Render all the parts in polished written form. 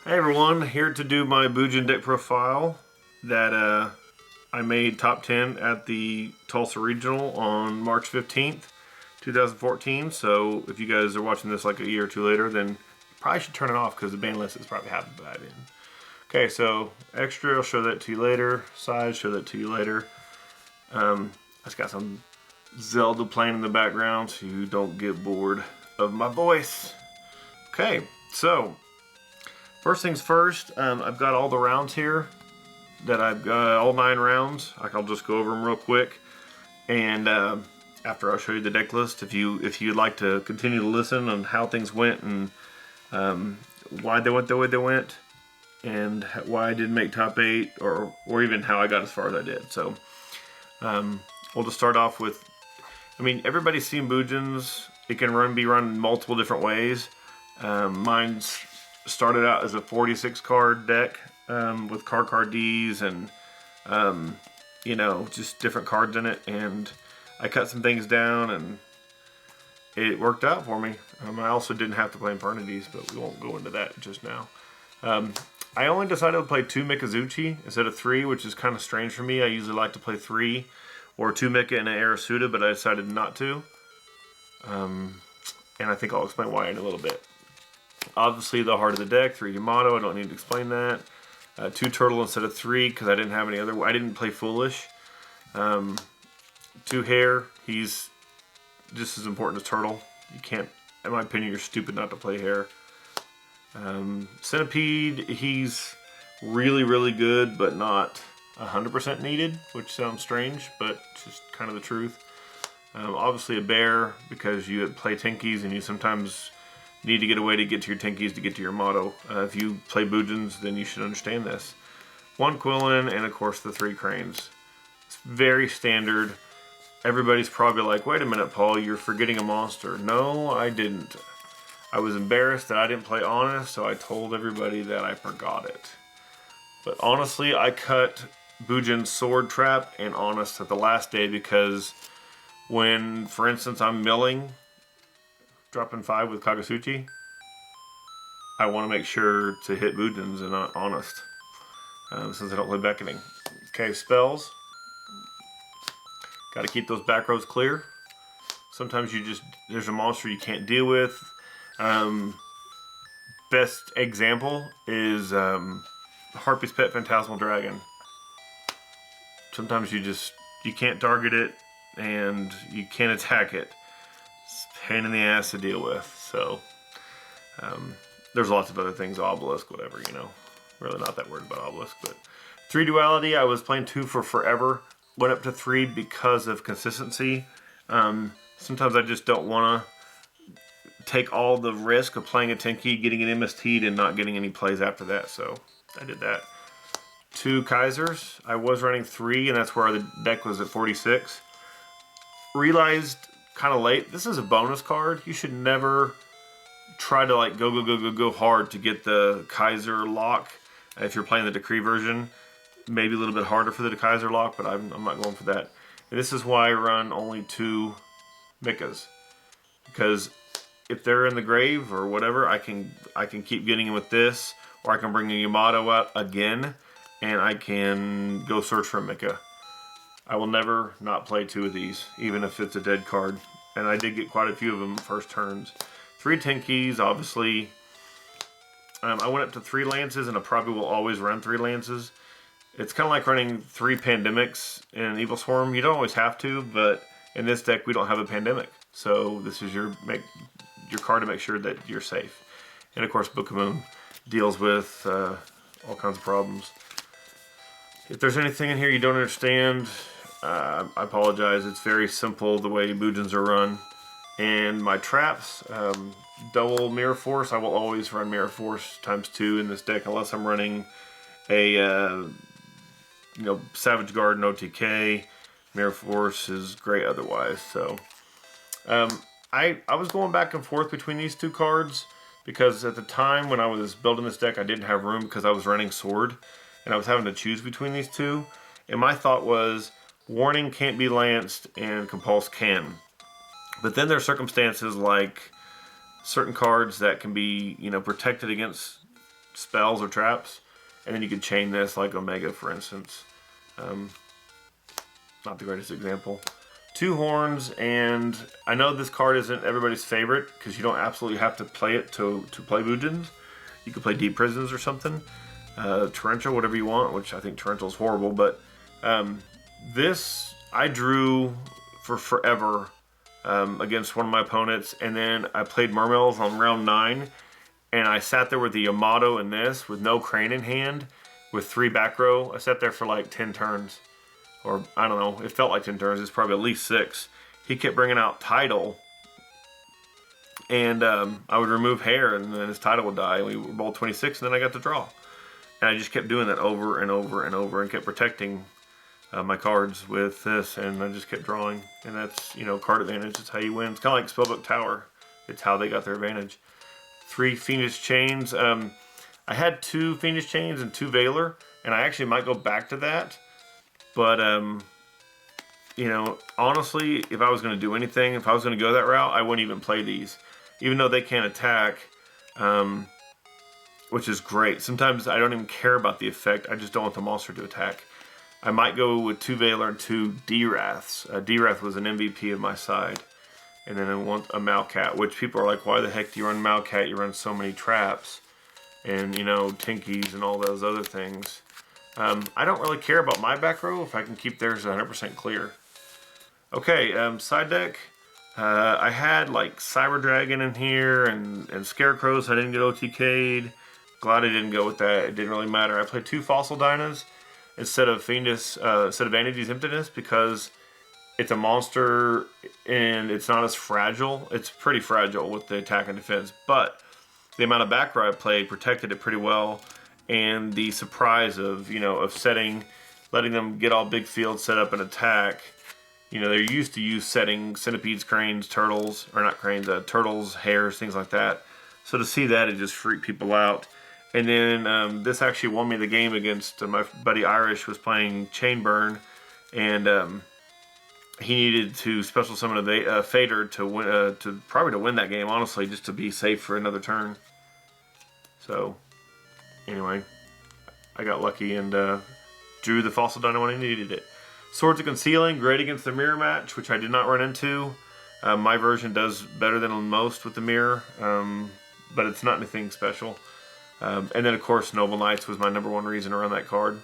Hey everyone, here to do my BUJIN deck profile that I made top 10 at the Tulsa Regional on March 15th, 2014. So if you guys are watching this like a year or two later, then you probably should turn it off because the ban list is probably half by then. Okay, so extra, I'll show that to you later. Size, show that to you later. I just got some Zelda playing in the background so you don't get bored of my voice. Okay, so first things first, I've got all the rounds here that I've got, all 9 rounds. I'll just go over them real quick, and after I'll show you the deck list, if you'd like to continue to listen on how things went and why they went the way they went, and why I didn't make top 8, or even how I got as far as I did. So we'll just start off with, everybody's seen BUJINs. It can be run multiple different ways. Mine's started out as a 46 card deck with card Ds and just different cards in it, and I cut some things down and it worked out for me. I also didn't have to play Infernities, but we won't go into that just now. I only decided to play 2 Mikazuchi instead of 3, which is kind of strange for me. I usually like to play 3 or 2 Mika and an Arasuda, but I decided not to. And I think I'll explain why in a little bit. Obviously, the heart of the deck, 3 Yamato, I don't need to explain that. 2 Turtle instead of 3, because I didn't have any other. I didn't play Foolish. 2 Hare, he's just as important as Turtle. You can't, in my opinion, you're stupid not to play Hare. Centipede, he's really, really good, but not 100% needed, which sounds strange, but it's just kind of the truth. Obviously, a Bear, because you play Tinkies and you sometimes need to get a way to get to your Tinkies to get to your motto. If you play BUJINs, then you should understand this. 1 Quillin, and of course the 3 Cranes. It's very standard. Everybody's probably like, wait a minute, Paul, you're forgetting a monster. No, I didn't. I was embarrassed that I didn't play Honest, so I told everybody that I forgot it. But honestly, I cut BUJIN's Sword Trap and Honest at the last day, because when, for instance, I'm milling, dropping 5 with Kagasuchi, I want to make sure to hit BUJINs and not Honest, since I don't play beckoning. Okay, spells. Got to keep those back rows clear. Sometimes there's a monster you can't deal with. Best example is Harpy's Pet Phantasmal Dragon. Sometimes you can't target it and you can't attack it. It's a pain in the ass to deal with. So there's lots of other things, Obelisk, whatever, really not that worried about Obelisk. But 3 Duality, I was playing 2 for forever, went up to 3 because of consistency. Sometimes I just don't want to take all the risk of playing a Tinky, getting an MST'd, and not getting any plays after that, so I did that. 2 Kaisers, I was running 3, and that's where the deck was at 46. Realized kind of late, this is a bonus card. You should never try to go hard to get the Kaiser lock. If you're playing the Decree version, maybe a little bit harder for the Kaiser lock, but I'm not going for that. And this is why I run only 2 Mikas, because if they're in the grave or whatever, I can keep getting them with this, or I can bring a Yamato out again, and I can go search for a Mika. I will never not play 2 of these, even if it's a dead card. And I did get quite a few of them first turns. 3 Tinkies, obviously. I went up to 3 Lances, and I probably will always run 3 Lances. It's kind of like running 3 Pandemics in Evil Swarm. You don't always have to, but in this deck we don't have a Pandemic. So this is your card to make sure that you're safe. And of course, Book of Moon deals with all kinds of problems. If there's anything in here you don't understand, I apologize. It's very simple the way BUJINs are run. And my traps, double Mirror Force. I will always run Mirror Force ×2 in this deck unless I'm running a Savage Garden OTK. Mirror Force is great otherwise. So I was going back and forth between these 2 cards, because at the time when I was building this deck, I didn't have room because I was running Sword, and I was having to choose between these 2. And my thought was, Warning can't be lanced and Compulse can. But then there are circumstances like certain cards that can be, protected against spells or traps, and then you could chain this like Omega, for instance. Not the greatest example. 2 horns, and I know this card isn't everybody's favorite because you don't absolutely have to play it to play Bujins. You could play Deep Prisons or something. Torrential, whatever you want, which I think Torrential is horrible, but this I drew for forever against one of my opponents, and then I played Mermails on round 9, and I sat there with the Yamato and this, with no Crane in hand, with 3 back row. I sat there for like 10 turns, or I don't know, it felt like 10 turns, it's probably at least 6. He kept bringing out Tidal, and I would remove Hair, and then his Tidal would die, and we rolled 26, and then I got to draw. And I just kept doing that over and over and over, and kept protecting my cards with this, and I just kept drawing. And that's, you know, card advantage. It's how you win. It's kind of like Spellbook Tower. It's how they got their advantage. 3 Fiendish Chains. I had 2 Fiendish Chains and 2 Veiler, and I actually might go back to that. But, you know, honestly, if I was going to do anything, if I was going to go that route, I wouldn't even play these. Even though they can't attack, which is great. Sometimes I don't even care about the effect. I just don't want the monster to attack. I might go with 2 Veiler and 2 D-Wraths. D-Wrath was an MVP of my side. And then I want a Malcat, which people are like, why the heck do you run Malcat? You run so many traps. And, you know, Tinkies and all those other things. I don't really care about my back row if I can keep theirs 100% clear. Okay, side deck. I had like Cyber Dragon in here and Scarecrows. I didn't get OTK'd. Glad I didn't go with that. It didn't really matter. I played 2 Fossil Dynas instead of Vanity's Emptiness because it's a monster and it's not as fragile. It's pretty fragile with the attack and defense, but the amount of back row I played protected it pretty well, and the surprise of, you know, of letting them get all big field, set up and attack. You know, they're used to setting centipedes, cranes, turtles, or not cranes, turtles, hares, things like that. So to see that, it just freaked people out. And then this actually won me the game against my buddy Irish was playing Chainburn, and he needed to special summon a Fader to win, probably to win that game, honestly, just to be safe for another turn. So anyway, I got lucky and drew the Fossil Dino when I needed it. Swords of Concealing, great against the mirror match, which I did not run into. My version does better than most with the mirror, but it's not anything special. And then, of course, Noble Knights was my #1 reason to run that card.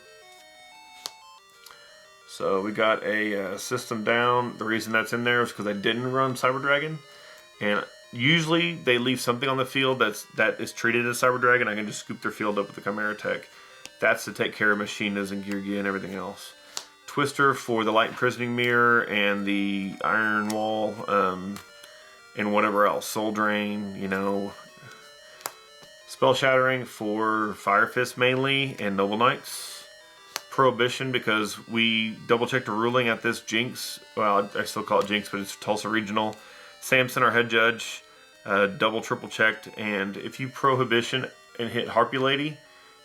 So we got a system down. The reason that's in there is because I didn't run Cyber Dragon. And usually they leave something on the field that is treated as Cyber Dragon. I can just scoop their field up with the Chimera Tech. That's to take care of Machinas and Gear and everything else. Twister for the Light Imprisoning Mirror and the Iron Wall and whatever else. Soul Drain, you know. Spell Shattering for Fire Fist mainly and Noble Knights. Prohibition because we double checked a ruling at this Jinx. Well, I still call it Jinx, but it's Tulsa Regional. Samson, our head judge, double triple checked, and if you Prohibition and hit Harpy Lady,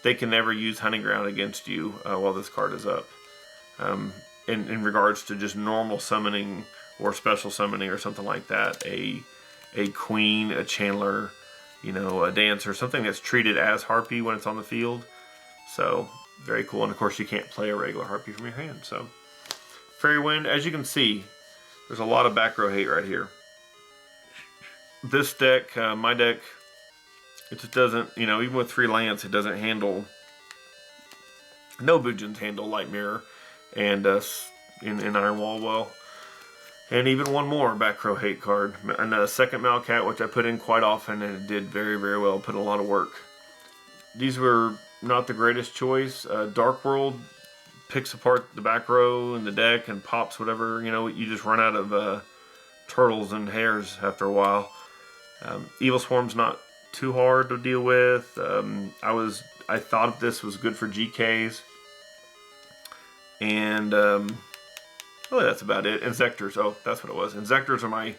they can never use Hunting Ground against you while this card is up. In regards to just normal summoning or special summoning or something like that, a Queen, a Chandler, you know, a Dancer, something that's treated as Harpy when it's on the field. So very cool. And of course you can't play a regular Harpy from your hand. So Fairy Wind, as you can see, there's a lot of back row hate right here. This deck, my deck, it just doesn't, you know, even with 3 Lance, it doesn't handle, no Bujins handle Light Mirror and in Iron Wall well. And even one more back row hate card, and a second Malcat, which I put in quite often, and it did very, very well, put in a lot of work. These were not the greatest choice. Dark World picks apart the back row and the deck and pops whatever, you know, you just run out of turtles and hares after a while. Evil Swarm's not too hard to deal with. I thought this was good for GKs. And really that's about it. And Zectors, oh, that's what it was. And Zectors are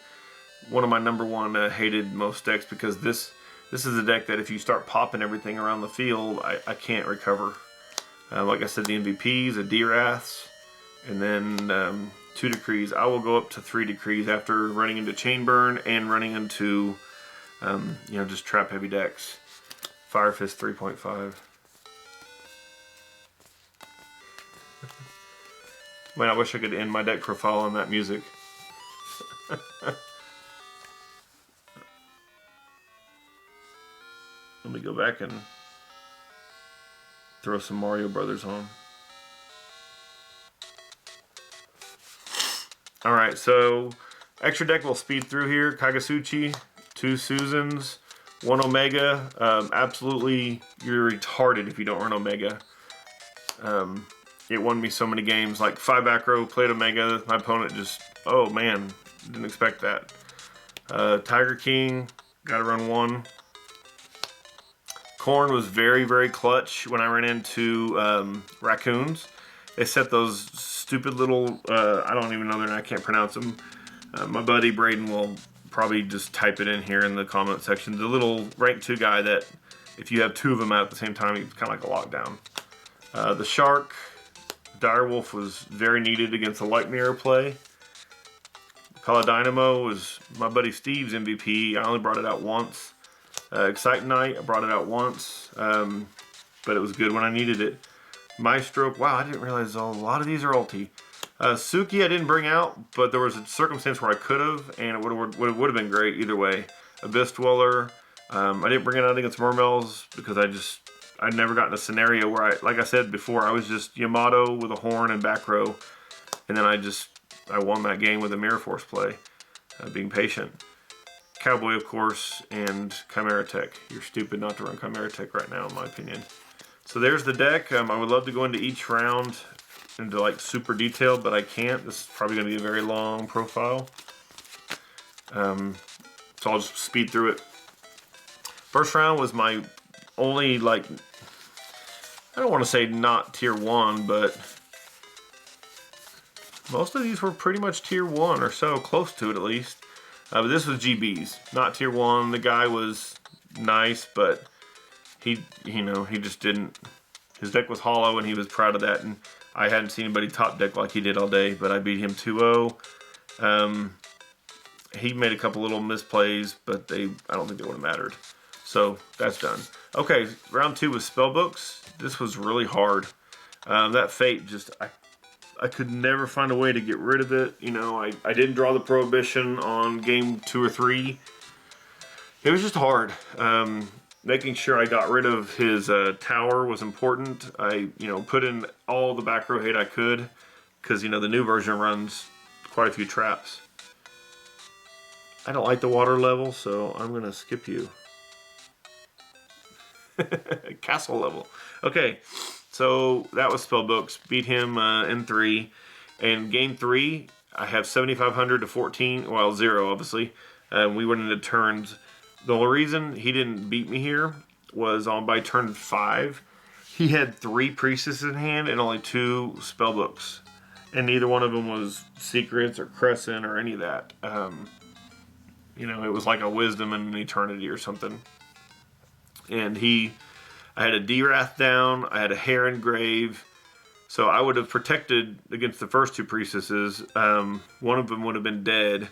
one of my #1 hated most decks, because this is a deck that if you start popping everything around the field, I can't recover. Like I said, the MVPs, the D-Wraths, and then 2 Decrees. I will go up to 3 Decrees after running into Chainburn and running into, you know, just trap heavy decks. Fire Fist 3.5. Man, I wish I could end my deck profile on that music. Let me go back and throw some Mario Brothers on. Alright, so extra deck we'll speed through here. Kagasuchi, 2 Susans, 1 Omega. Absolutely, you're retarded if you don't run Omega. It won me so many games. Like 5 back row, played Omega. My opponent just, oh man, didn't expect that. Tiger King, got to run 1. Corn was very, very clutch when I ran into raccoons. They set those stupid little, I don't even know their name, I can't pronounce them. My buddy Braden will probably just type it in here in the comment section. The little rank 2 guy that if you have 2 of them out at the same time, he's kind of like a lockdown. The Shark, Direwolf was very needed against the Light Mirror play. Paladynamo was my buddy Steve's MVP. I only brought it out once. Excite Night, I brought it out once, but it was good when I needed it. Maestro, wow, I didn't realize a lot of these are ulti. Suki I didn't bring out, but there was a circumstance where I could have, and it would have been great either way. Abyss Dweller, I didn't bring it out against Mermels because I'd never gotten a scenario where like I said before, I was just Yamato with a horn and back row, and then I won that game with a Mirror Force play, being patient. Cowboy, of course, and Chimera Tech. You're stupid not to run Chimera Tech right now, in my opinion. So there's the deck. I would love to go into each round into like super detail, but I can't. This is probably going to be a very long profile. So I'll just speed through it. First round was my only, like, I don't want to say not tier 1, but most of these were pretty much tier 1 or so, close to it at least. But this was GB's, not tier 1. The guy was nice, but he just didn't. His deck was hollow, and he was proud of that. And I hadn't seen anybody top deck like he did all day, but I beat him 2-0. He made a couple little misplays, but I don't think they would have mattered. So that's done. Okay, round 2 was Spellbooks. This was really hard. That Fate just, I could never find a way to get rid of it. You know, I didn't draw the Prohibition on game 2 or 3. It was just hard. Making sure I got rid of his tower was important. I, put in all the back row hate I could, because, the new version runs quite a few traps. I don't like the water level, so I'm going to skip you. Castle level. Okay, so that was Spellbooks. Beat him in 3. And game 3, I have 7,500 to 14, well, 0 obviously. We went into turns. The only reason he didn't beat me here was by turn 5. He had 3 Priestesses in hand and only 2 Spellbooks. And neither one of them was Secrets or Crescent or any of that. It was like a Wisdom and an Eternity or something. And I had a D-Wrath down, I had a Heron Grave, so I would have protected against the first 2 Priestesses. One of them would have been dead.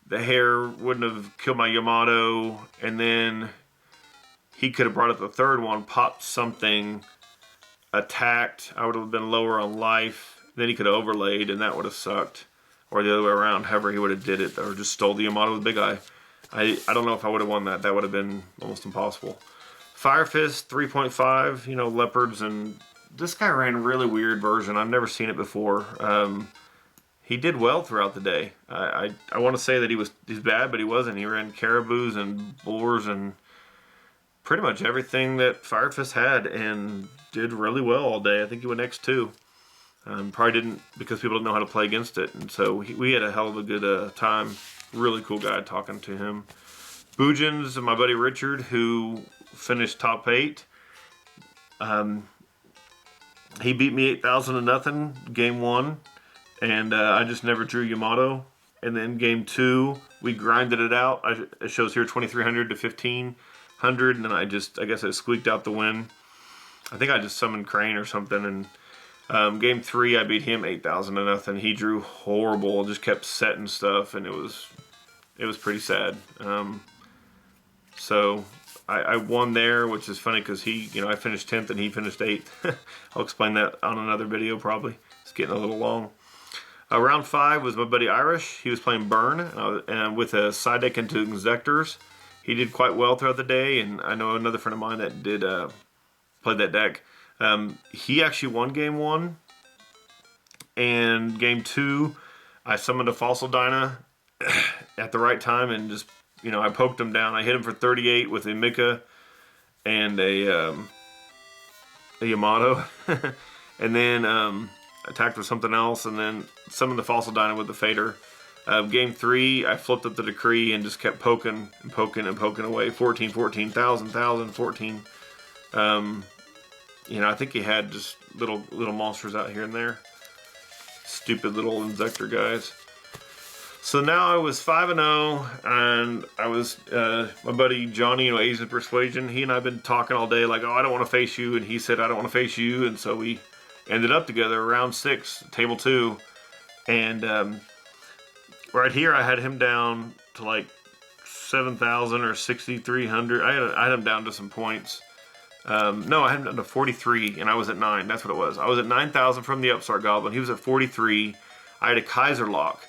The Hare wouldn't have killed my Yamato, and then he could have brought up the third one, popped something, attacked, I would have been lower on life, then he could have overlaid, and that would have sucked. Or the other way around, however he would have did it, or just stole the Yamato with Big Eye. I don't know if I would have won that. That would have been almost impossible. Fire Fist 3.5, leopards, and this guy ran a really weird version. I've never seen it before. He did well throughout the day. I want to say that he's bad, but he wasn't. He ran caribous and boars and pretty much everything that Fire Fist had and did really well all day. I think he went X2. Probably didn't because people didn't know how to play against it. And so we had a hell of a good time. Really cool guy talking to him. BUJIN's my buddy Richard, who finished top 8. He beat me 8,000 to nothing game 1. And I just never drew Yamato. And then game 2, we grinded it out. It shows here 2,300 to 1,500. And then I guess I squeaked out the win. I think I just summoned Crane or something. And game 3, I beat him 8,000 to nothing. He drew horrible, just kept setting stuff. And it was pretty sad. So I won there, which is funny because he, I finished 10th and he finished 8th. I'll explain that on another video probably. It's getting a little long. Round 5 was my buddy Irish. He was playing Burn and with a side deck into Exectors. He did quite well throughout the day, and I know another friend of mine that did played that deck. He actually won game 1, and game 2, I summoned a Fossil Dyna at the right time and just, I poked him down. I hit him for 38 with a Mika and a Yamato, and then attacked with something else, and then summoned the Fossil Dyna with the Fader. Game 3, I flipped up the Decree and just kept poking and poking and poking away. 14, 14, 1,000, 14. I think he had just little monsters out here and there. Stupid little Inzector guys. So now I was 5-0, and I was my buddy Johnny, Asian Persuasion. He and I have been talking all day, like, oh, I don't want to face you, and he said, I don't want to face you, and so we ended up together round 6, table 2, and right here I had him down to like 7,000 or 6,300. I had him down to some points. No, I had him down to 43, and I was at 9. That's what it was. I was at 9,000 from the Upstart Goblin. He was at 43. I had a Kaiser Lock,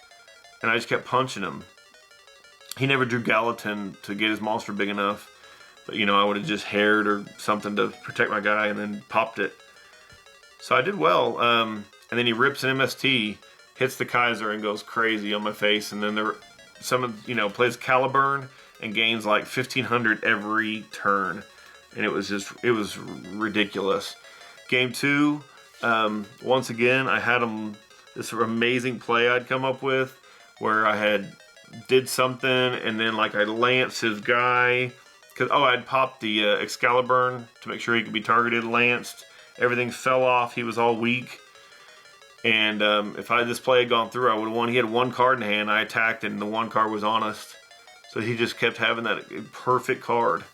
and I just kept punching him. He never drew Gallatin to get his monster big enough, but I would have just haired or something to protect my guy and then popped it. So I did well, and then he rips an MST, hits the Kaiser, and goes crazy on my face, and then plays Caliburn and gains like 1,500 every turn, and it was ridiculous. Game 2, once again, I had him this amazing play I'd come up with, where I did something, and then like I lanced his guy, I'd popped the Excalibur to make sure he could be targeted, lanced. Everything fell off. He was all weak. And if this play had gone through, I would have won. He had 1 card in hand. I attacked, and the 1 card was honest. So he just kept having that perfect card.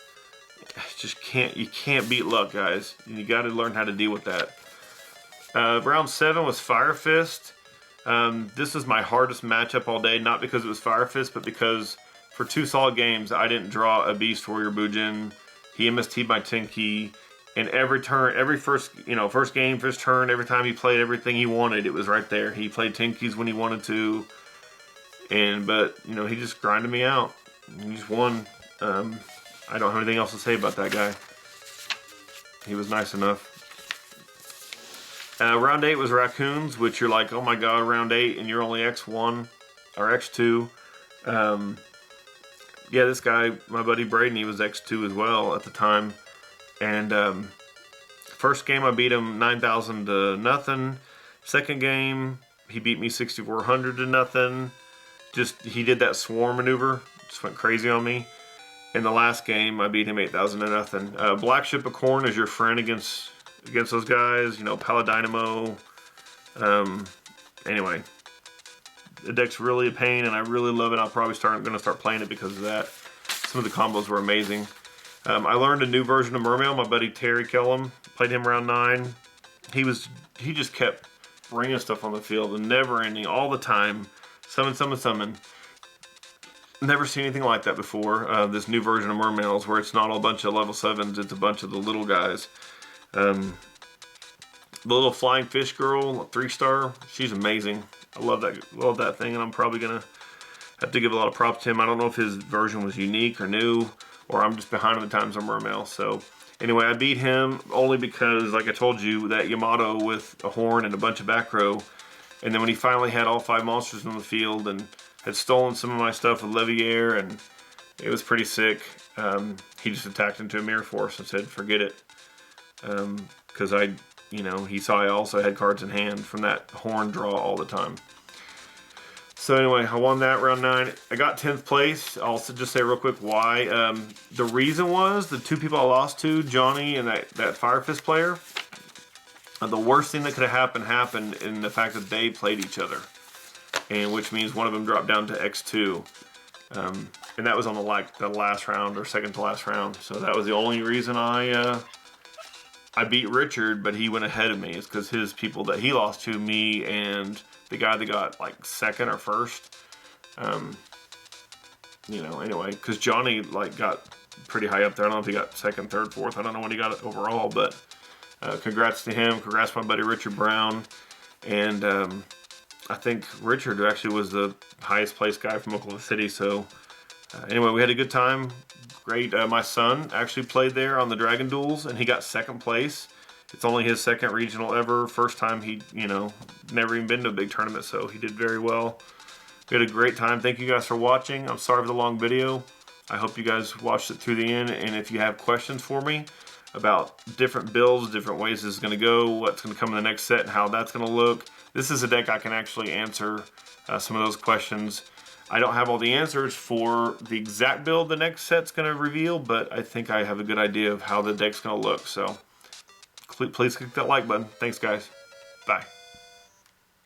You can't beat luck, guys. You got to learn how to deal with that. Round 7 was Fire Fist. This was my hardest matchup all day, not because it was Fire Fist, but because for 2 solid games, I didn't draw a Beast Warrior BUJIN. He MST'd my Tenki. And every turn, first game, first turn, every time he played everything he wanted, it was right there. He played Tenkis when he wanted to, but he just grinded me out. He just won. I don't have anything else to say about that guy. He was nice enough. Round 8 was Raccoons, which you're like, oh my god, round 8, and you're only X1 or X2. Yeah, this guy, my buddy Braden, he was X2 as well at the time. And first game I beat him 9,000 to nothing. Second game he beat me 6,400 to nothing. He did that swarm maneuver, just went crazy on me. In the last game I beat him 8,000 to nothing. Black Ship of Corn is your friend against those guys. Paladynamo. Anyway, the deck's really a pain, and I really love it. I'm probably going to start playing it because of that. Some of the combos were amazing. I learned a new version of Mermail. My buddy Terry Kellum played him round 9. He just kept bringing stuff on the field and never ending all the time. Summon. Never seen anything like that before. This new version of Mermails, where it's not a bunch of level 7s, it's a bunch of the little guys. The little flying fish girl, 3-star, she's amazing. I love that thing, and I'm probably gonna have to give a lot of props to him. I don't know if his version was unique or new, or I'm just behind on the times on Mermail. So anyway, I beat him only because, like I told you, that Yamato with a horn and a bunch of back row. And then when he finally had all 5 monsters on the field and had stolen some of my stuff with Leviair, and it was pretty sick, he just attacked into a Mirror Force and said, forget it. Because he saw I also had cards in hand from that horn draw all the time. So anyway, I won that round 9. I got 10th place. I'll just say real quick why. The reason was the 2 people I lost to, Johnny and that Fire Fist player. The worst thing that could have happened in the fact that they played each other, and which means one of them dropped down to X2, and that was on the last round or second to last round. So that was the only reason I beat Richard, but he went ahead of me. It's because his people that he lost to, me and the guy that got like second or first, anyway, because Johnny got pretty high up there. I don't know if he got second, third, fourth. I don't know what he got overall, but congrats to him. Congrats to my buddy Richard Brown. And I think Richard actually was the highest placed guy from Oklahoma City. So anyway, we had a good time. Great. My son actually played there on the Dragon Duels, and he got second place. It's only his second regional ever. First time he, never even been to a big tournament, so he did very well. We had a great time. Thank you guys for watching. I'm sorry for the long video. I hope you guys watched it through the end, and if you have questions for me about different builds, different ways this is going to go, what's going to come in the next set, and how that's going to look, this is a deck I can actually answer some of those questions. I don't have all the answers for the exact build the next set's going to reveal, but I think I have a good idea of how the deck's going to look. So please click that like button. Thanks, guys. Bye.